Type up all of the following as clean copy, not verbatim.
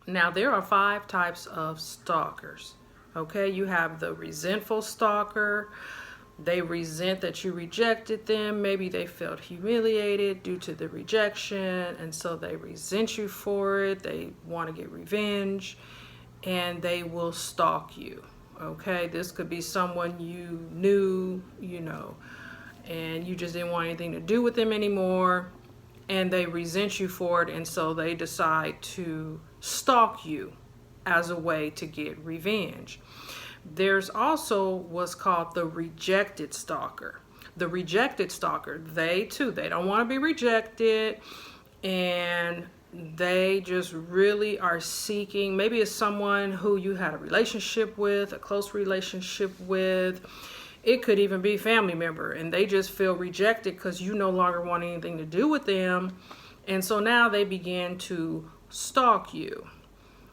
Now, there are 5 types of stalkers. Okay, you have the resentful stalker. They resent that you rejected them. Maybe they felt humiliated due to the rejection, and so they resent you for it. They want to get revenge, and they will stalk you. Okay, this could be someone you knew, and you just didn't want anything to do with them anymore, and they resent you for it, and so they decide to stalk you as a way to get revenge. There's also what's called the rejected stalker. The rejected stalker, they don't want to be rejected, and they just really are seeking, maybe it's someone who you had a relationship with, a close relationship with. It could even be a family member, and they just feel rejected because you no longer want anything to do with them. And so now they begin to stalk you.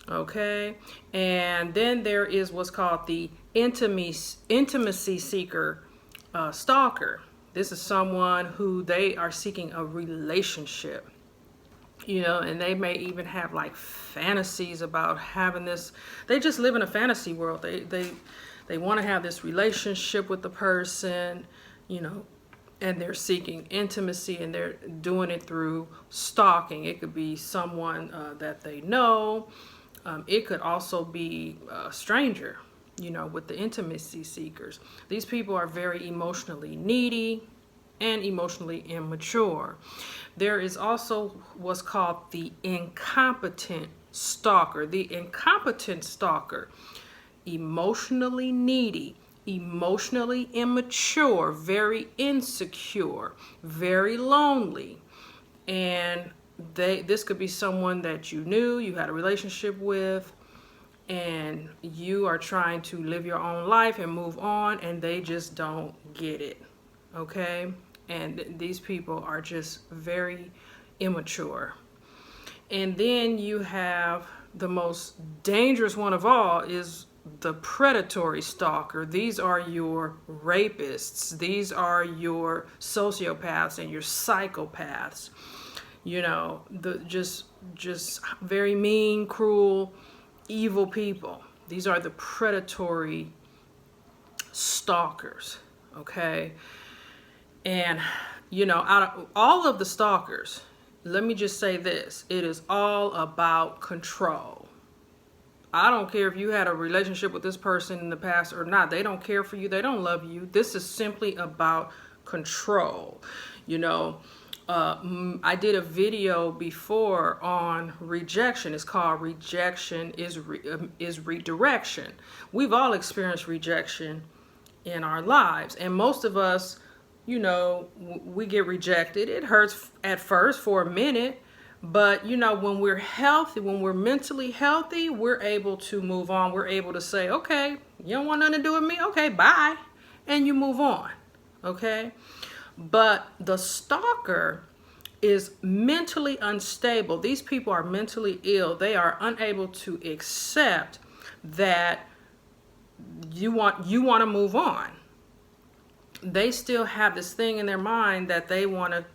Okay, and then there is what's called the intimacy seeker stalker. This is someone who they are seeking a relationship, and they may even have like fantasies about having this. They just live in a fantasy world. They want to have this relationship with the person, and they're seeking intimacy, and they're doing it through stalking. It could be someone that they know. It could also be a stranger, with the intimacy seekers. These people are very emotionally needy and emotionally immature. There is also what's called the incompetent stalker. The incompetent stalker, emotionally needy, emotionally immature, very insecure, very lonely, and this could be someone that you knew, you had a relationship with, and you are trying to live your own life and move on, and they just don't get it. Okay, and these people are just very immature. And then you have the most dangerous one of all is the predatory stalker. These are your rapists. These are your sociopaths and your psychopaths. Just very mean, cruel, evil people. These are the predatory stalkers. Okay, and out of all of the stalkers, let me just say this: it is all about control. I don't care if you had a relationship with this person in the past or not. They don't care for you. They don't love you. This is simply about control. I did a video before on rejection. It's called Rejection is Redirection. We've all experienced rejection in our lives, and most of us, we get rejected. It hurts at first for a minute, but when we're healthy, when we're mentally healthy, we're able to move on. We're able to say, okay, you don't want nothing to do with me? Okay, bye. And you move on. Okay? But the stalker is mentally unstable. These people are mentally ill. They are unable to accept that you want to move on. They still have this thing in their mind that they want to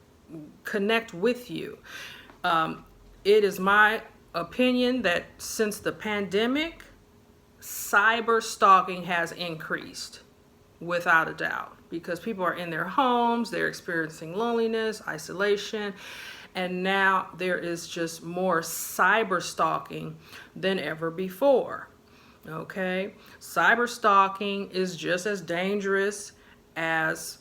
connect with you. It is my opinion that since the pandemic, cyberstalking has increased without a doubt, because people are in their homes, they're experiencing loneliness, isolation, and now there is just more cyberstalking than ever before. Okay, cyberstalking is just as dangerous as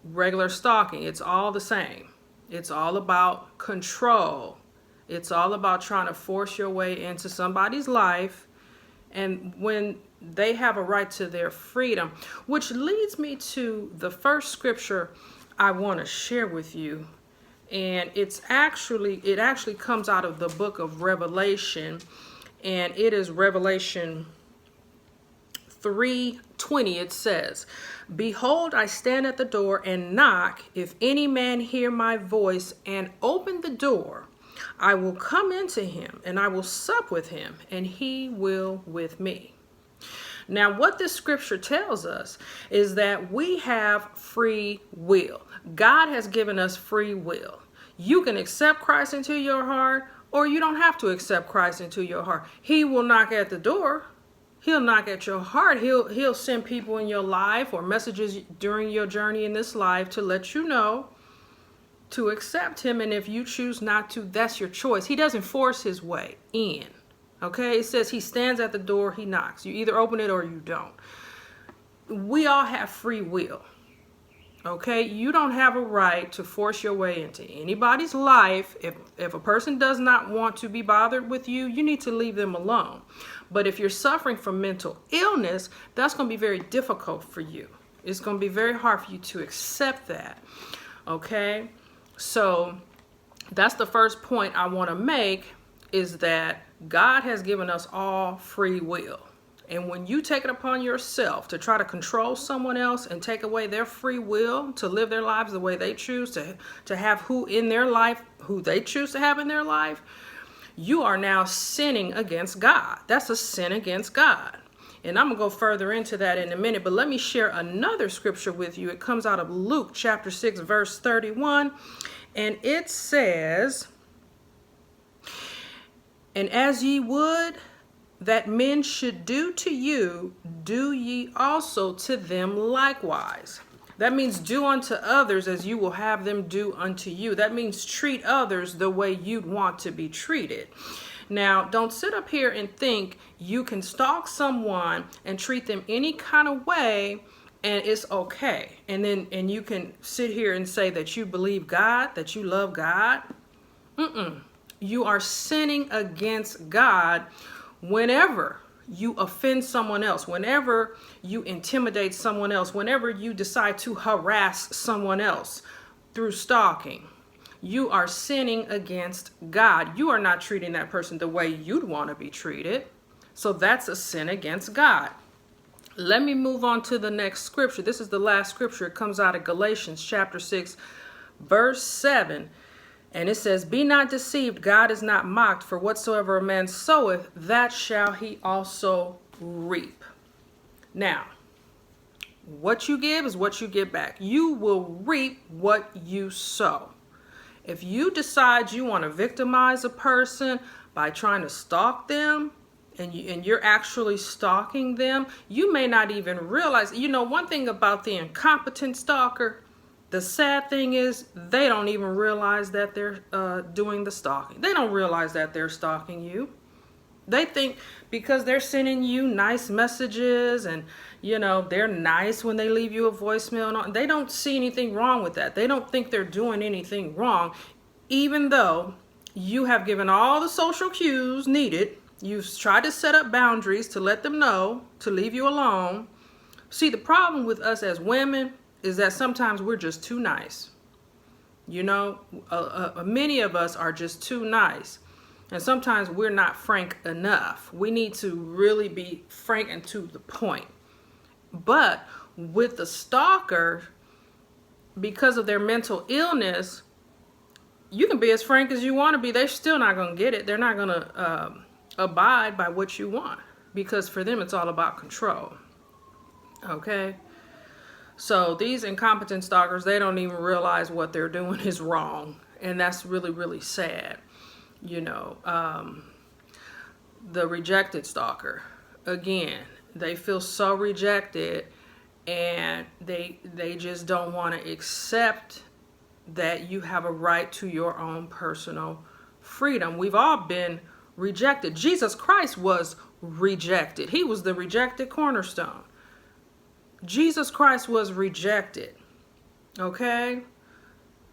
regular stalking. It's all the same. It's all about control. It's all about trying to force your way into somebody's life, and when they have a right to their freedom, which leads me to the first scripture I want to share with you. And it actually comes out of the book of Revelation, and it is Revelation 3:20. It says, "Behold, I stand at the door and knock. If any man hear my voice and open the door, I will come into him, and I will sup with him, and he will with me." Now, what this scripture tells us is that we have free will. God has given us free will. You can accept Christ into your heart, or you don't have to accept Christ into your heart. He will knock at the door. He'll knock at your heart. He'll send people in your life or messages during your journey in this life to let you know to accept him. And if you choose not to, that's your choice. He doesn't force his way in. Okay? It says he stands at the door, he knocks. You either open it or you don't. We all have free will. Okay? You don't have a right to force your way into anybody's life. If a person does not want to be bothered with you, you need to leave them alone. But if you're suffering from mental illness, that's going to be very difficult for you. It's going to be very hard for you to accept that. Okay? So that's the first point I want to make, is that God has given us all free will. And when you take it upon yourself to try to control someone else and take away their free will to live their lives the way they choose, to have who in their life, who they choose to have in their life, you are now sinning against God. That's a sin against God. And I'm going to go further into that in a minute, but let me share another scripture with you. It comes out of Luke chapter 6, verse 31, and it says, "And as ye would that men should do to you, do ye also to them likewise." That means do unto others as you will have them do unto you. That means treat others the way you'd want to be treated. Now, don't sit up here and think you can stalk someone and treat them any kind of way and it's okay. And you can sit here and say that you believe God, that you love God. You are sinning against God whenever you offend someone else, whenever you intimidate someone else, whenever you decide to harass someone else through stalking. You are sinning against God. You are not treating that person the way you'd want to be treated. So that's a sin against God. Let me move on to the next scripture. This is the last scripture. It comes out of Galatians chapter 6, verse 7. And it says, "Be not deceived, God is not mocked, for whatsoever a man soweth, that shall he also reap." Now, what you give is what you get back. You will reap what you sow. If you decide you want to victimize a person by trying to stalk them, and you're actually stalking them, you may not even realize. You know, one thing about the incompetent stalker, the sad thing is they don't even realize that they're doing the stalking. They don't realize that they're stalking you. They think because they're sending you nice messages and, you know, they're nice when they leave you a voicemail. And they don't see anything wrong with that. They don't think they're doing anything wrong, even though you have given all the social cues needed. You've tried to set up boundaries to let them know to leave you alone. See, the problem with us as women is that sometimes we're just too nice. You know, many of us are just too nice. And sometimes we're not frank enough. We need to really be frank and to the point. But with the stalker, because of their mental illness, you can be as frank as you want to be. They're still not going to get it. They're not going to abide by what you want. Because for them, it's all about control. Okay? So these incompetent stalkers, they don't even realize what they're doing is wrong. And that's really, really sad. You know, the rejected stalker, again, they feel so rejected and they just don't want to accept that you have a right to your own personal freedom. We've all been rejected. Jesus Christ was rejected. He was the rejected cornerstone. Jesus Christ was rejected. Okay?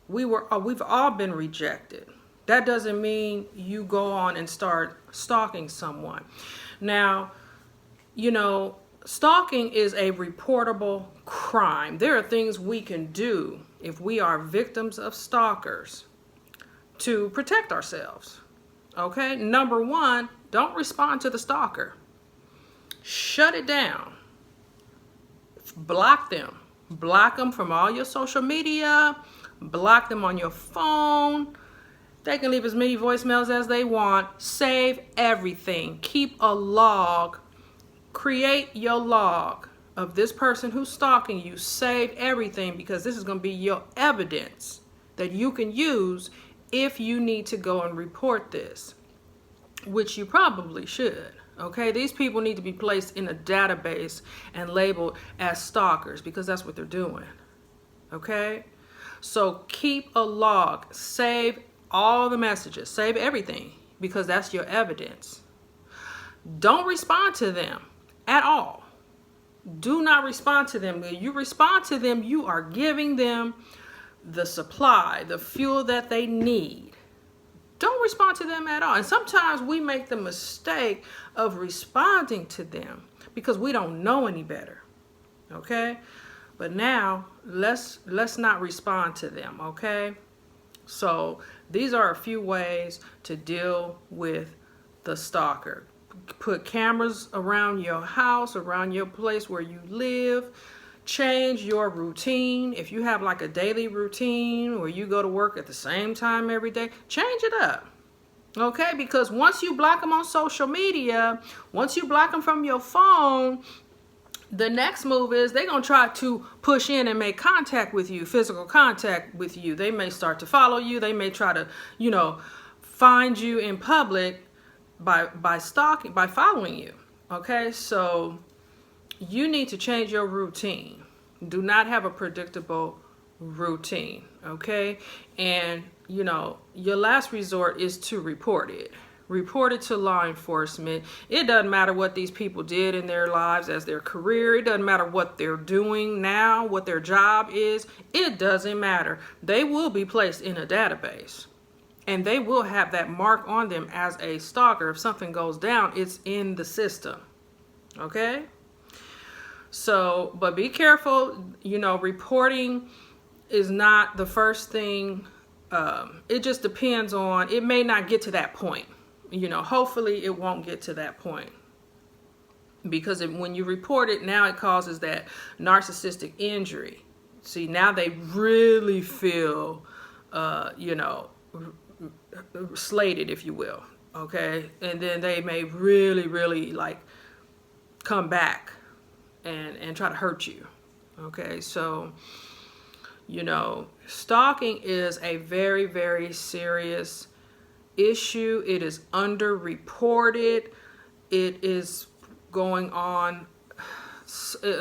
We've all been rejected. That doesn't mean you go on and start stalking someone. Now, you know, stalking is a reportable crime. There are things we can do if we are victims of stalkers to protect ourselves. Okay? Number one, don't respond to the stalker. Shut it down. Block them. Block them from all your social media. Block them on your phone. They can leave as many voicemails as they want. Save everything. Keep a log. Create your log of this person who's stalking you. Save everything because this is going to be your evidence that you can use if you need to go and report this, which you probably should. Okay, these people need to be placed in a database and labeled as stalkers because that's what they're doing. Okay, so keep a log, save all the messages, save everything because that's your evidence. Don't respond to them at all. Do not respond to them. When you respond to them, you are giving them the supply, the fuel that they need. Don't respond to them at all. And sometimes we make the mistake of responding to them because we don't know any better. Okay? But now let's not respond to them, okay? So these are a few ways to deal with the stalker. Put cameras around your house, around your place where you live. Change your routine. If you have like a daily routine where you go to work at the same time every day, change it up. Okay? Because once you block them on social media, once you block them from your phone, the next move is they're going to try to push in and make contact with you, physical contact with you. They may start to follow you. They may try to, find you in public by stalking, by following you. Okay? So you need to change your routine. Do not have a predictable routine, okay? And, your last resort is to report it. Report it to law enforcement. It doesn't matter what these people did in their lives as their career. It doesn't matter what they're doing now, what their job is. It doesn't matter. They will be placed in a database. And they will have that mark on them as a stalker. If something goes down, it's in the system. Okay? So, but be careful, reporting is not the first thing. It just depends on, it may not get to that point. Hopefully it won't get to that point. Because when you report it, now it causes that narcissistic injury. See, now they really feel, slated, if you will. Okay? And then they may really, really come back and try to hurt you. Okay, so stalking is a very, very serious issue. It is underreported. It is going on, they say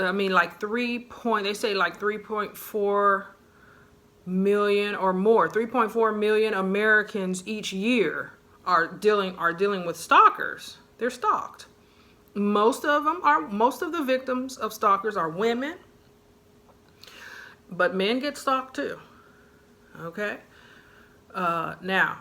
3.4 million or more, 3.4 million Americans each year are dealing with stalkers. They're stalked. Most of the victims of stalkers are women, but men get stalked too. Okay? Now,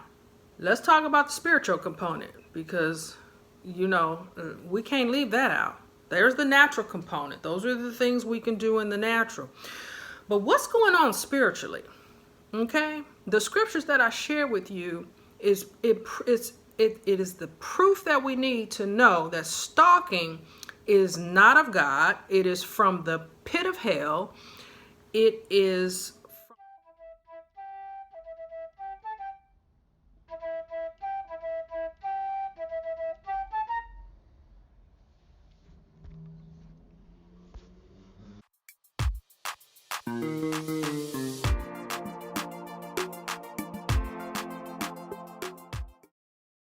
let's talk about the spiritual component because, we can't leave that out. There's the natural component. Those are the things we can do in the natural. But what's going on spiritually? Okay? The scriptures that I share with you it is the proof that we need to know that stalking is not of God. It is from the pit of hell. It is